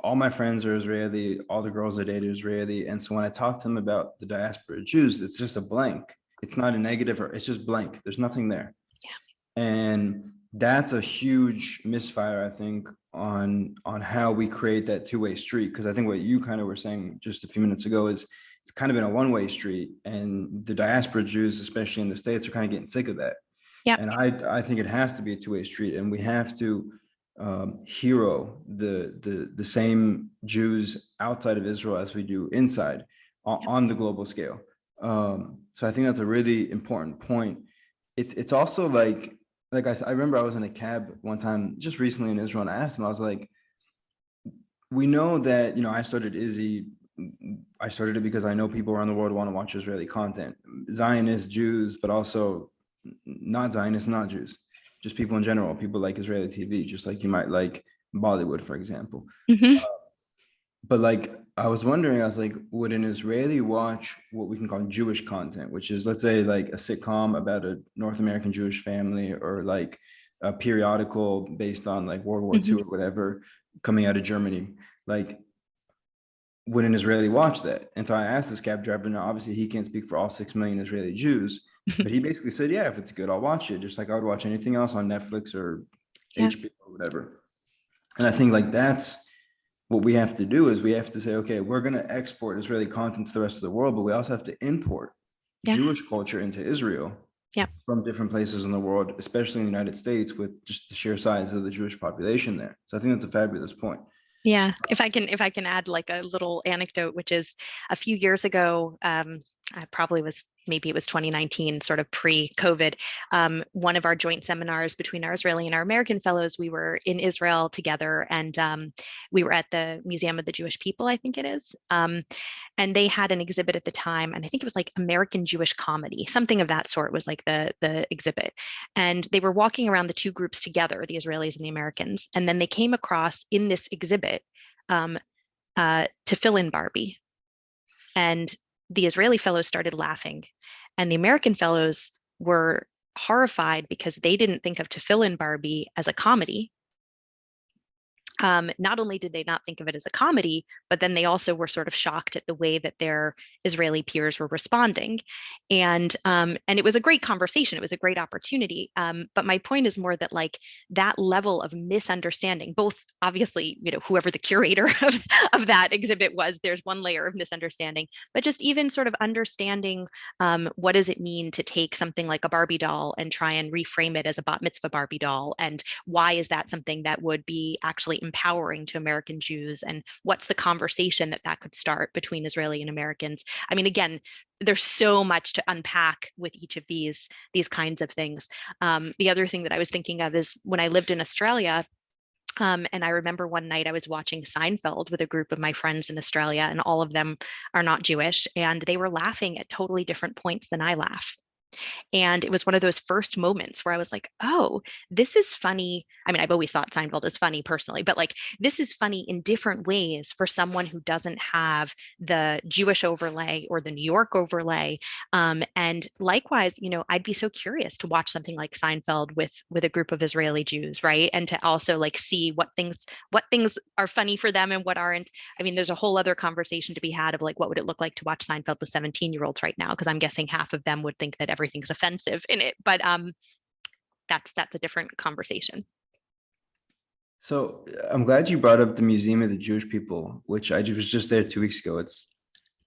S1: all my friends are Israeli, all the girls I date are Israeli. And so when I talk to them about the diaspora Jews, it's just a blank. It's not a negative, or it's just blank. There's nothing there.
S2: Yeah.
S1: And that's a huge misfire, I think, on how we create that two-way street. Because I think what you kind of were saying just a few minutes ago is it's kind of been a one-way street, and the diaspora Jews, especially in the States, are kind of getting sick of that.
S2: Yeah.
S1: And I think it has to be a two-way street, and we have to hero the same Jews outside of Israel as we do inside on the global scale. So I think that's a really important point. It's also like I remember I was in a cab one time just recently in Israel, and I asked him, I was like, we know that, I started Izzy. I started it because I know people around the world want to watch Israeli content, Zionist Jews, but also not Zionists, not Jews, just people in general. People like Israeli TV, just like you might like Bollywood, for example.
S2: Mm-hmm.
S1: But like, I was wondering, I was like, would an Israeli watch what we can call Jewish content, which is, let's say, like a sitcom about a North American Jewish family, or like a periodical based on like World War II or whatever coming out of Germany? Like, would an Israeli watch that? And so I asked this cab driver. Now, obviously, he can't speak for all 6 million Israeli Jews, but he basically said, yeah, if it's good, I'll watch it, just like I would watch anything else on Netflix or HBO or whatever. And I think like that's what we have to do, is we have to say, okay, we're going to export Israeli content to the rest of the world, but we also have to import Jewish culture into Israel from different places in the world, especially in the United States, with just the sheer size of the Jewish population there. So I think that's a fabulous point.
S2: Yeah, if I can add like a little anecdote, which is a few years ago, maybe it was 2019, sort of pre-COVID. One of our joint seminars between our Israeli and our American fellows, we were in Israel together, and we were at the Museum of the Jewish People, I think it is. And they had an exhibit at the time, and I think it was like American Jewish comedy, something of that sort was like the exhibit. And they were walking around the two groups together, the Israelis and the Americans, and then they came across in this exhibit Tefillin Barbie. And the Israeli fellows started laughing, and the American fellows were horrified because they didn't think of Tefillin Barbie as a comedy. Not only did they not think of it as a comedy, but then they also were sort of shocked at the way that their Israeli peers were responding. And it was a great conversation. It was a great opportunity. But my point is more that like that level of misunderstanding, both obviously, whoever the curator of that exhibit was, there's one layer of misunderstanding, but just even sort of understanding what does it mean to take something like a Barbie doll and try and reframe it as a bat mitzvah Barbie doll, and why is that something that would be actually empowering to American Jews, and what's the conversation that could start between Israeli and Americans? I mean, again, there's so much to unpack with each of these kinds of things. The other thing that I was thinking of is when I lived in Australia, and I remember one night I was watching Seinfeld with a group of my friends in Australia, and all of them are not Jewish, and they were laughing at totally different points than I laugh. And it was one of those first moments where I was like, oh, this is funny. I mean, I've always thought Seinfeld is funny personally, but like this is funny in different ways for someone who doesn't have the Jewish overlay or the New York overlay. And likewise, I'd be so curious to watch something like Seinfeld with a group of Israeli Jews, right? And to also like see what things are funny for them and what aren't. I mean, there's a whole other conversation to be had of like, what would it look like to watch Seinfeld with 17-year-olds right now? Because I'm guessing half of them would think that everything's offensive in it. But that's a different conversation.
S1: So I'm glad you brought up the Museum of the Jewish People, which I was just there 2 weeks ago. It's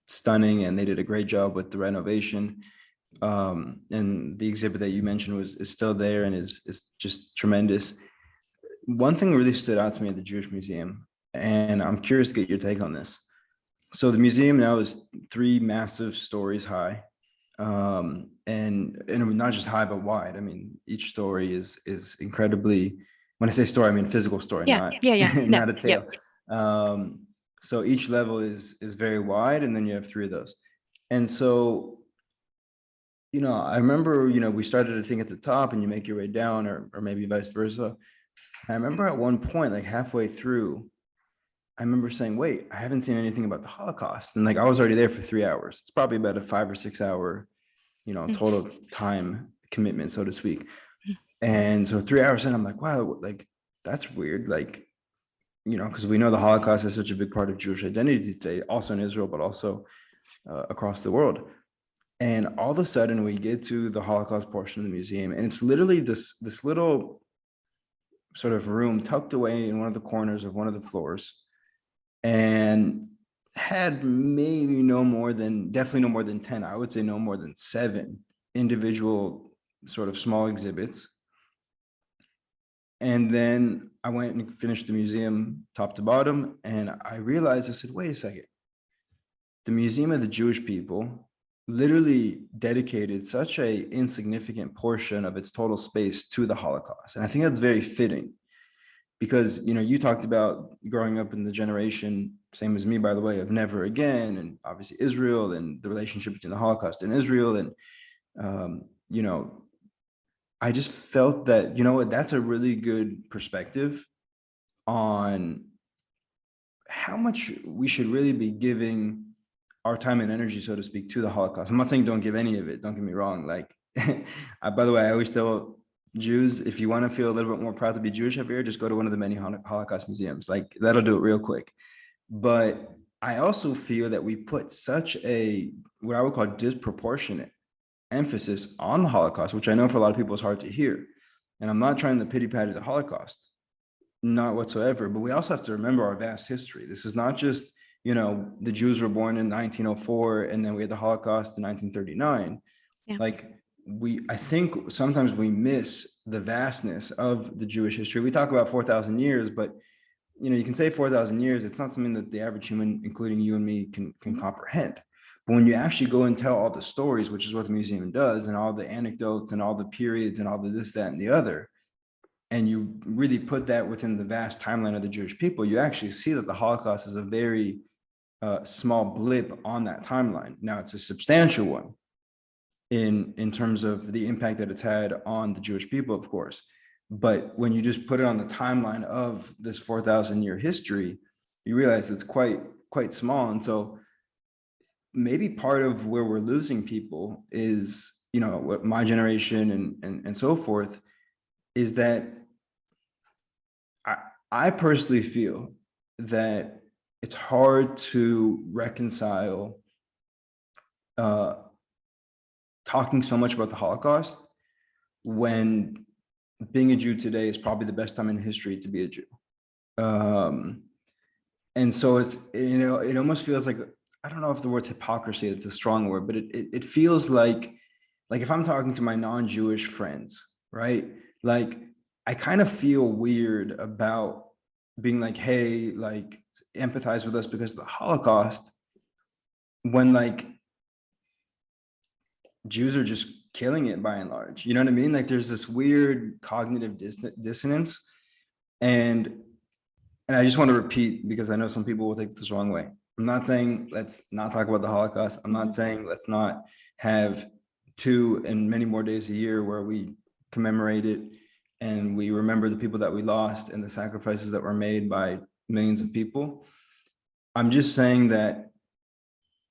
S1: stunning, and they did a great job with the renovation. And the exhibit that you mentioned is still there and is just tremendous. One thing really stood out to me at the Jewish Museum, and I'm curious to get your take on this. So the museum now is 3 massive stories high, and not just high but wide. I mean, each story is incredibly. When I say story, I mean physical story, not a tale. So each level is very wide, and then you have 3 of those. And so, I remember, we started to think at the top, and you make your way down, or maybe vice versa. I remember at one point, like halfway through, I remember saying, wait, I haven't seen anything about the Holocaust. And like, I was already there for 3 hours. It's probably about a 5 or 6 hour, total time commitment, so to speak. And so 3 hours in, I'm like, wow, like, that's weird. Like, because we know the Holocaust is such a big part of Jewish identity today, also in Israel, but also across the world. And all of a sudden we get to the Holocaust portion of the museum, and it's literally this little sort of room tucked away in one of the corners of one of the floors, and had definitely no more than 10, I would say no more than 7 individual sort of small exhibits. And then I went and finished the museum top to bottom, and I realized, I said, wait a second, the Museum of the Jewish People literally dedicated such a insignificant portion of its total space to the Holocaust. And I think that's very fitting, because, you talked about growing up in the generation, same as me, by the way, of never again, and obviously Israel and the relationship between the Holocaust and Israel. And, I just felt that, that's a really good perspective on how much we should really be giving our time and energy, so to speak, to the Holocaust. I'm not saying don't give any of it. Don't get me wrong. Like, by the way, I always tell Jews, if you want to feel a little bit more proud to be Jewish up here, just go to one of the many Holocaust museums. Like, that'll do it real quick. But I also feel that we put such a, what I would call, disproportionate emphasis on the Holocaust, which I know for a lot of people is hard to hear. And I'm not trying to pity patty the Holocaust, not whatsoever. But we also have to remember our vast history. This is not just, the Jews were born in 1904, and then we had the Holocaust in 1939. Yeah. Like, I think sometimes we miss the vastness of the Jewish history. We talk about 4,000 years, but you can say 4,000 years. It's not something that the average human, including you and me, can comprehend. But when you actually go and tell all the stories, which is what the museum does, and all the anecdotes and all the periods and all the this, that, and the other, and you really put that within the vast timeline of the Jewish people, you actually see that the Holocaust is a very small blip on that timeline. Now, it's a substantial one in terms of the impact that it's had on the Jewish people, of course. But when you just put it on the timeline of this 4,000-year history, you realize it's quite small. And so maybe part of where we're losing people is, what my generation and so forth, is that I personally feel that it's hard to reconcile talking so much about the Holocaust when being a Jew today is probably the best time in history to be a Jew. And so it's, it almost feels like, I don't know if the word's hypocrisy, it's a strong word, but it feels like if I'm talking to my non-Jewish friends, right? Like, I kind of feel weird about being like, hey, like, empathize with us because of the Holocaust, when like Jews are just killing it by and large. You know what I mean? Like, there's this weird cognitive dissonance. And I just want to repeat, because I know some people will take this the wrong way. I'm not saying let's not talk about the Holocaust. I'm not saying let's not have 2 and many more days a year where we commemorate it and we remember the people that we lost and the sacrifices that were made by millions of people. I'm just saying that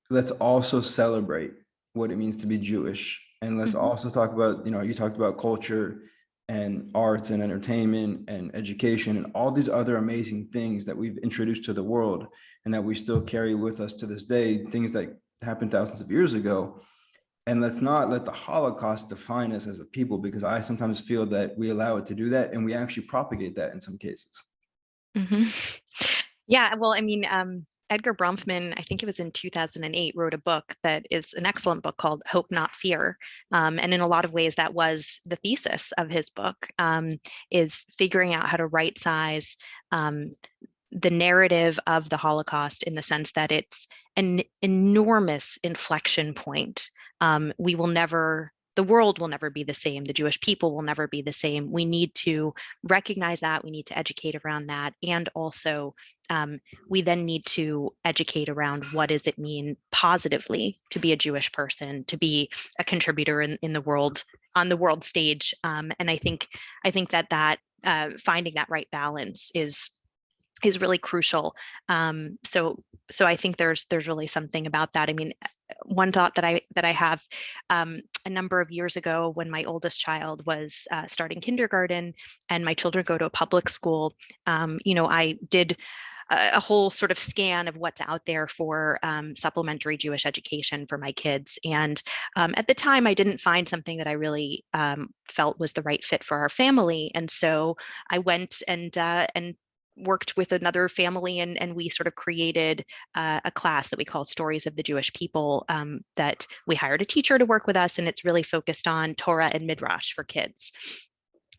S1: let's also celebrate what it means to be Jewish. And let's also talk about, you talked about culture and arts and entertainment and education and all these other amazing things that we've introduced to the world and that we still carry with us to this day, things that happened thousands of years ago. And let's not let the Holocaust define us as a people, because I sometimes feel that we allow it to do that, and we actually propagate that in some cases.
S2: Mm-hmm. Yeah, well, I mean, Edgar Bronfman, I think it was in 2008, wrote a book that is an excellent book called Hope Not Fear. And in a lot of ways, that was the thesis of his book, is figuring out how to right size the narrative of the Holocaust in the sense that it's an enormous inflection point. We will never, the world will never be the same. The Jewish people will never be the same. We need to recognize that. We need to educate around that. And also, we then need to educate around what does it mean positively to be a Jewish person, to be a contributor in the world, on the world stage. And I think that finding that right balance is really crucial. So I think there's really something about that. I mean, one thought that I have, a number of years ago when my oldest child was starting kindergarten and my children go to a public school, I did a whole sort of scan of what's out there for supplementary Jewish education for my kids. And at the time, I didn't find something that I really felt was the right fit for our family. And so I went and worked with another family, and we sort of created a class that we call Stories of the Jewish People, that we hired a teacher to work with us, and it's really focused on Torah and Midrash for kids.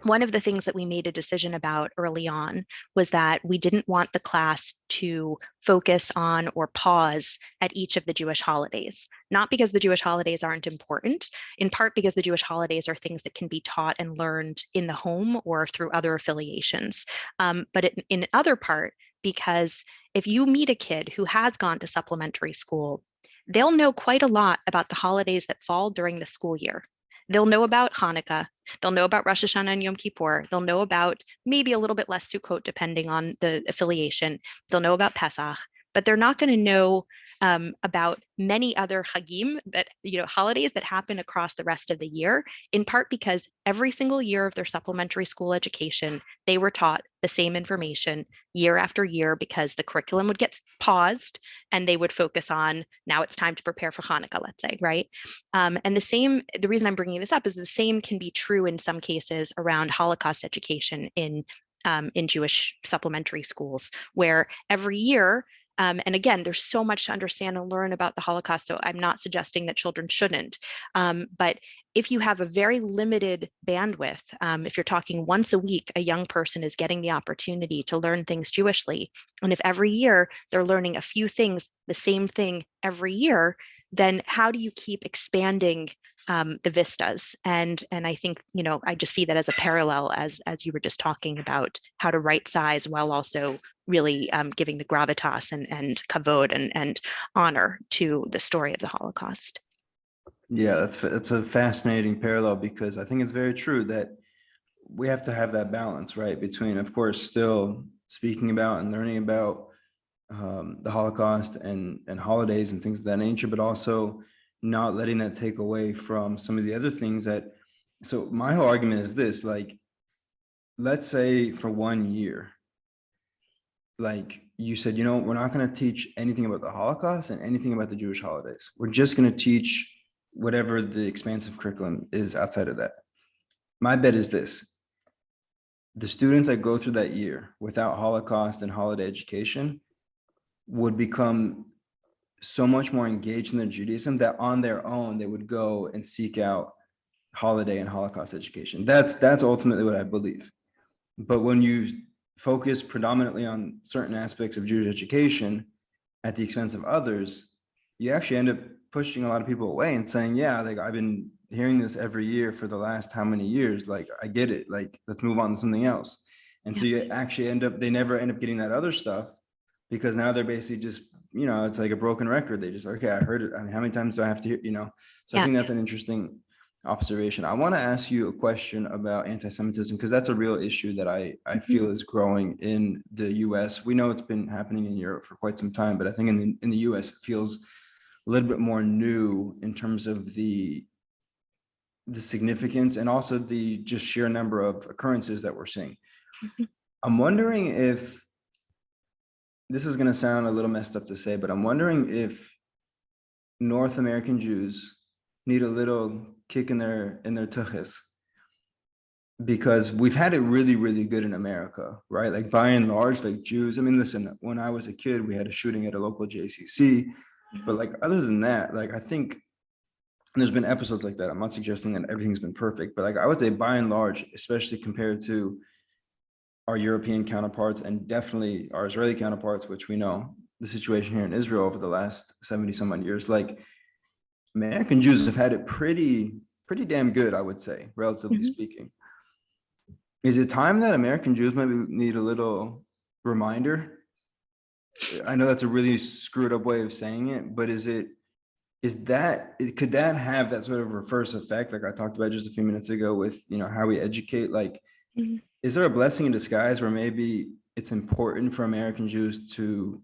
S2: One of the things that we made a decision about early on was that we didn't want the class to focus on or pause at each of the Jewish holidays, not because the Jewish holidays aren't important, in part because the Jewish holidays are things that can be taught and learned in the home or through other affiliations. But in other part, because if you meet a kid who has gone to supplementary school, they'll know quite a lot about the holidays that fall during the school year. They'll know about Hanukkah. They'll know about Rosh Hashanah and Yom Kippur. They'll know about maybe a little bit less Sukkot, depending on the affiliation. They'll know about Pesach, but they're not going to know about many other Chagim, that, holidays that happen across the rest of the year, in part because every single year of their supplementary school education, they were taught the same information year after year, because the curriculum would get paused and they would focus on, now it's time to prepare for Hanukkah, let's say, right? And the reason I'm bringing this up is the same can be true in some cases around Holocaust education in Jewish supplementary schools, where every year, and again, there's so much to understand and learn about the Holocaust, so I'm not suggesting that children shouldn't. But if you have a very limited bandwidth, if you're talking once a week, a young person is getting the opportunity to learn things Jewishly. And if every year they're learning a few things, the same thing every year, then how do you keep expanding the vistas? And I think, I just see that as a parallel, as you were just talking about how to right size while also really giving the gravitas and kavod and honor to the story of the Holocaust.
S1: Yeah, that's a fascinating parallel, because I think it's very true that we have to have that balance, right, between, of course, still speaking about and learning about the Holocaust and holidays and things of that nature, but also not letting that take away from some of the other things that. So my whole argument is this: like, let's say for 1 year, like you said, we're not going to teach anything about the Holocaust and anything about the Jewish holidays. We're just going to teach whatever the expansive curriculum is outside of that. My bet is this: the students that go through that year without Holocaust and holiday education would become so much more engaged in their Judaism that on their own they would go and seek out holiday and Holocaust education. That's ultimately what I believe. But when you focus predominantly on certain aspects of Jewish education at the expense of others, you actually end up pushing a lot of people away and saying, yeah, like, I've been hearing this every year for the last how many years, like, I get it, like, let's move on to something else. And so you actually they never end up getting that other stuff, because now they're basically just, it's like a broken record. They just, okay, I heard it. I mean, how many times do I have to hear, So I think that's an interesting observation. I want to ask you a question about anti-Semitism, because that's a real issue that I feel is growing in the US. We know it's been happening in Europe for quite some time, but I think in the US it feels a little bit more new in terms of the significance and also the just sheer number of occurrences that we're seeing.
S2: Mm-hmm.
S1: I'm wondering if, this is going to sound a little messed up to say, but I'm wondering if North American Jews need a little kick in their tuchus, because we've had it really, really good in America, right? Like by and large, like Jews. I mean, listen, when I was a kid, we had a shooting at a local JCC, but like other than that, like I think, and there's been episodes like that. I'm not suggesting that everything's been perfect, but like I would say by and large, especially compared to our European counterparts and definitely our Israeli counterparts, which we know the situation here in Israel over the last 70 some odd years, like American Jews have had it pretty damn good, I would say, relatively speaking. Is it time that American Jews maybe need a little reminder? I know that's a really screwed up way of saying it, but could that have that sort of reverse effect, like I talked about just a few minutes ago with, how we educate? Like, is there a blessing in disguise where maybe it's important for American Jews to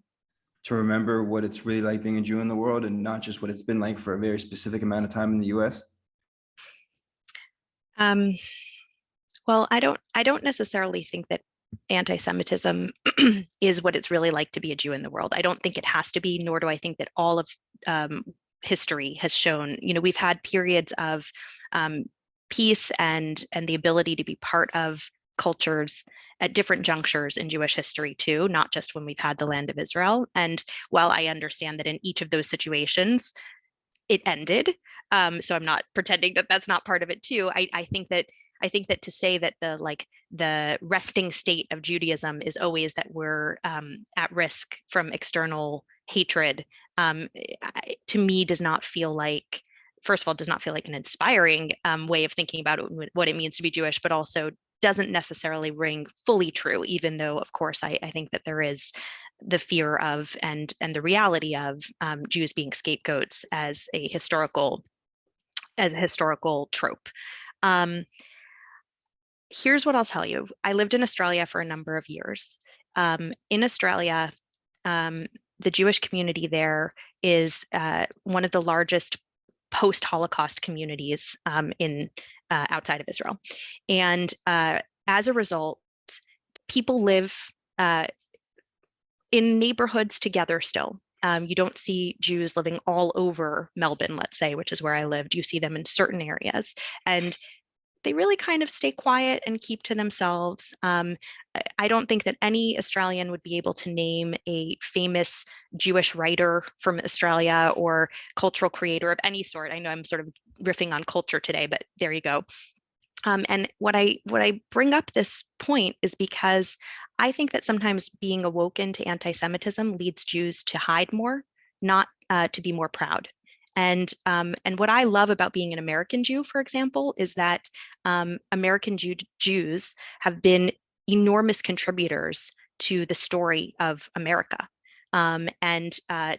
S1: remember what it's really like being a Jew in the world, and not just what it's been like for a very specific amount of time in the US?
S2: Um, well, I don't necessarily think that anti-Semitism is what it's really like to be a Jew in the world. I don't think it has to be, nor do I think that all of history has shown. We've had periods of peace and the ability to be part of cultures at different junctures in Jewish history too, not just when we've had the land of Israel. And while I understand that in each of those situations it ended, so I'm not pretending that that's not part of it too. I think that to say that the resting state of Judaism is always that we're at risk from external hatred, to me does not feel like, first of all, does not feel like an inspiring way of thinking about what it means to be Jewish, but also doesn't necessarily ring fully true, even though, of course, I think that there is the fear of and the reality of Jews being scapegoats as a historical trope. Um, Here's what I'll tell you. I lived in Australia for a number of years. In Australia, the Jewish community there is one of the largest post-Holocaust communities in outside of Israel, and as a result, people live in neighborhoods together still. You don't see Jews living all over Melbourne, let's say, which is where I lived. You see them in certain areas, and they really kind of stay quiet and keep to themselves. I don't think that any Australian would be able to name a famous Jewish writer from Australia or cultural creator of any sort. I know I'm sort of riffing on culture today, but there you go. And what I bring up this point is because I think that sometimes being awoken to anti-Semitism leads Jews to hide more, not to be more proud. And what I love about being an American Jew, for example, is that American Jews have been enormous contributors to the story of America, and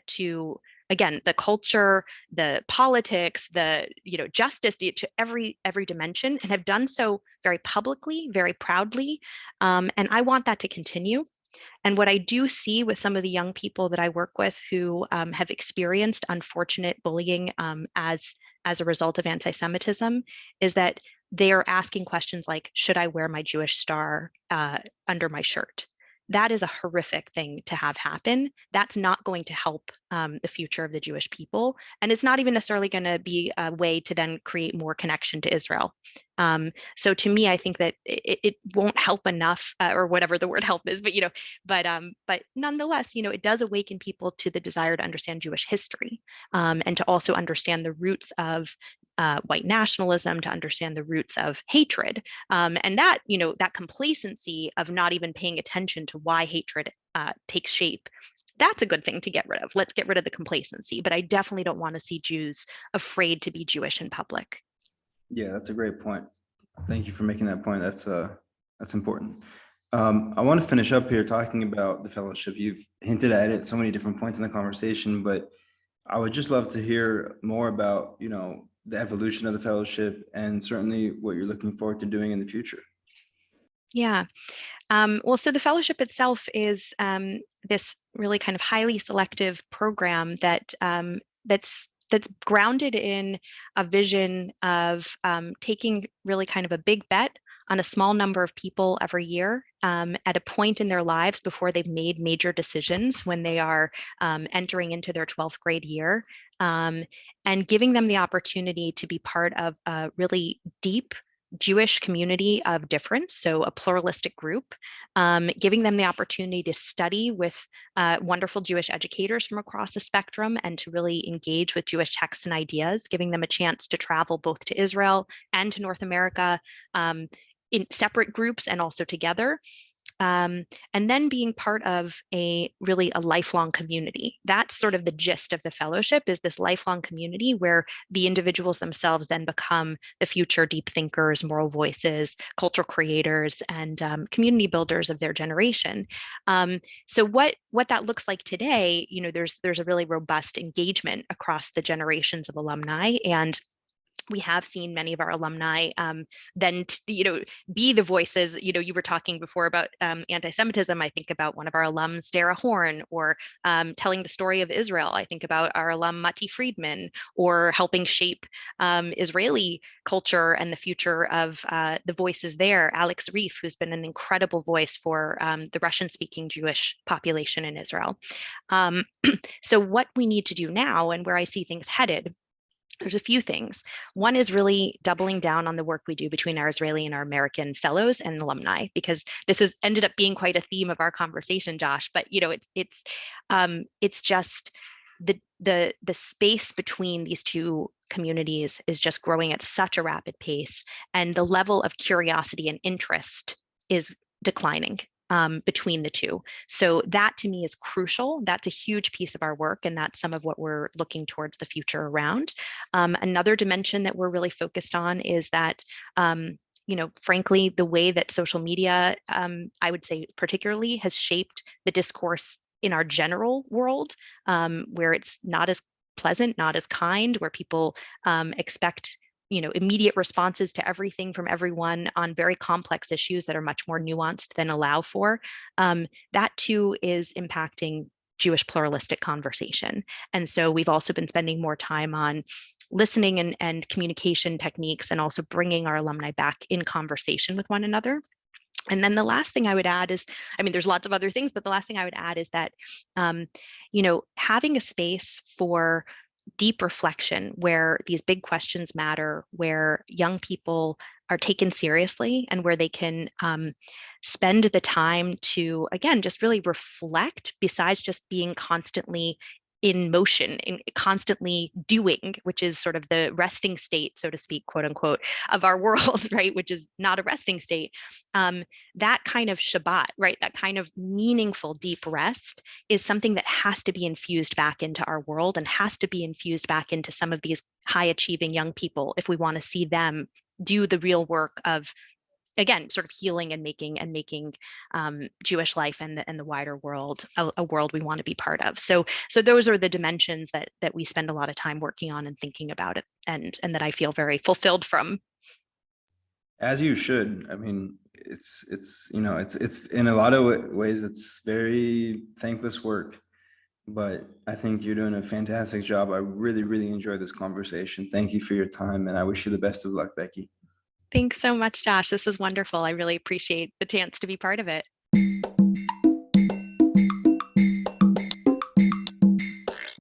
S2: to, again, the culture, the politics, the justice, to every dimension, and have done so very publicly, very proudly. And I want that to continue. And what I do see with some of the young people that I work with who have experienced unfortunate bullying as a result of anti-Semitism is that they are asking questions like, should I wear my Jewish star under my shirt? That is a horrific thing to have happen. That's not going to help the future of the Jewish people. And it's not even necessarily going to be a way to then create more connection to Israel. So to me, I think that it won't help enough, or whatever the word help is, but nonetheless, it does awaken people to the desire to understand Jewish history, and to also understand the roots of white nationalism, to understand the roots of hatred, and that complacency of not even paying attention to why hatred takes shape. That's a good thing to get rid of. Let's get rid of the complacency. But I definitely don't want to see Jews afraid to be Jewish in public.
S1: Yeah, that's a great point. Thank you for making that point. That's important. I want to finish up here talking about the fellowship. You've hinted at it so many different points in the conversation, but I would just love to hear more about, the evolution of the fellowship and certainly what you're looking forward to doing in the future.
S2: Yeah. Well, so the fellowship itself is this really kind of highly selective program that's grounded in a vision of taking really kind of a big bet on a small number of people every year at a point in their lives before they've made major decisions, when they are entering into their 12th grade year, and giving them the opportunity to be part of a really deep Jewish community of difference, so a pluralistic group, giving them the opportunity to study with wonderful Jewish educators from across the spectrum and to really engage with Jewish texts and ideas, giving them a chance to travel both to Israel and to North America in separate groups and also together. And then being part of a lifelong community. That's sort of the gist of the fellowship, is this lifelong community where the individuals themselves then become the future deep thinkers, moral voices, cultural creators, and community builders of their generation. So what that looks like today, there's a really robust engagement across the generations of alumni, and we have seen many of our alumni then, be the voices. You were talking before about anti-Semitism. I think about one of our alums, Dara Horn, or telling the story of Israel. I think about our alum, Mati Friedman, or helping shape Israeli culture and the future of the voices there. Alex Reif, who's been an incredible voice for the Russian-speaking Jewish population in Israel. So what we need to do now, and where I see things headed, there's a few things. One is really doubling down on the work we do between our Israeli and our American fellows and alumni, because this has ended up being quite a theme of our conversation, Josh. But it's just the space between these two communities is just growing at such a rapid pace, and the level of curiosity and interest is declining between the two. So that to me is crucial. That's a huge piece of our work, and that's some of what we're looking towards the future around. Another dimension that we're really focused on is that frankly, the way that social media, I would say particularly, has shaped the discourse in our general world, where it's not as pleasant, not as kind, where people expect immediate responses to everything from everyone on very complex issues that are much more nuanced than allow for. That too is impacting Jewish pluralistic conversation. And so we've also been spending more time on listening and communication techniques, and also bringing our alumni back in conversation with one another. And then the last thing I would add is, there's lots of other things, but the last thing I would add is that, having a space for deep reflection where these big questions matter, where young people are taken seriously, and where they can spend the time to, again, just really reflect, besides just being constantly in motion, constantly doing, which is sort of the resting state, so to speak, quote unquote, of our world, right? Which is not a resting state. That kind of Shabbat, right? That kind of meaningful deep rest is something that has to be infused back into our world, and has to be infused back into some of these high achieving young people if we want to see them do the real work of, again, sort of healing and making Jewish life and the wider world a world we want to be part of. So those are the dimensions that we spend a lot of time working on and thinking about it, and that I feel very fulfilled from.
S1: As you should. It's in a lot of ways it's very thankless work, but I think you're doing a fantastic job. I really, really enjoyed this conversation. Thank you for your time, and I wish you the best of luck, Becky.
S2: Thanks so much, Josh. This was wonderful. I really appreciate the chance to be part of it.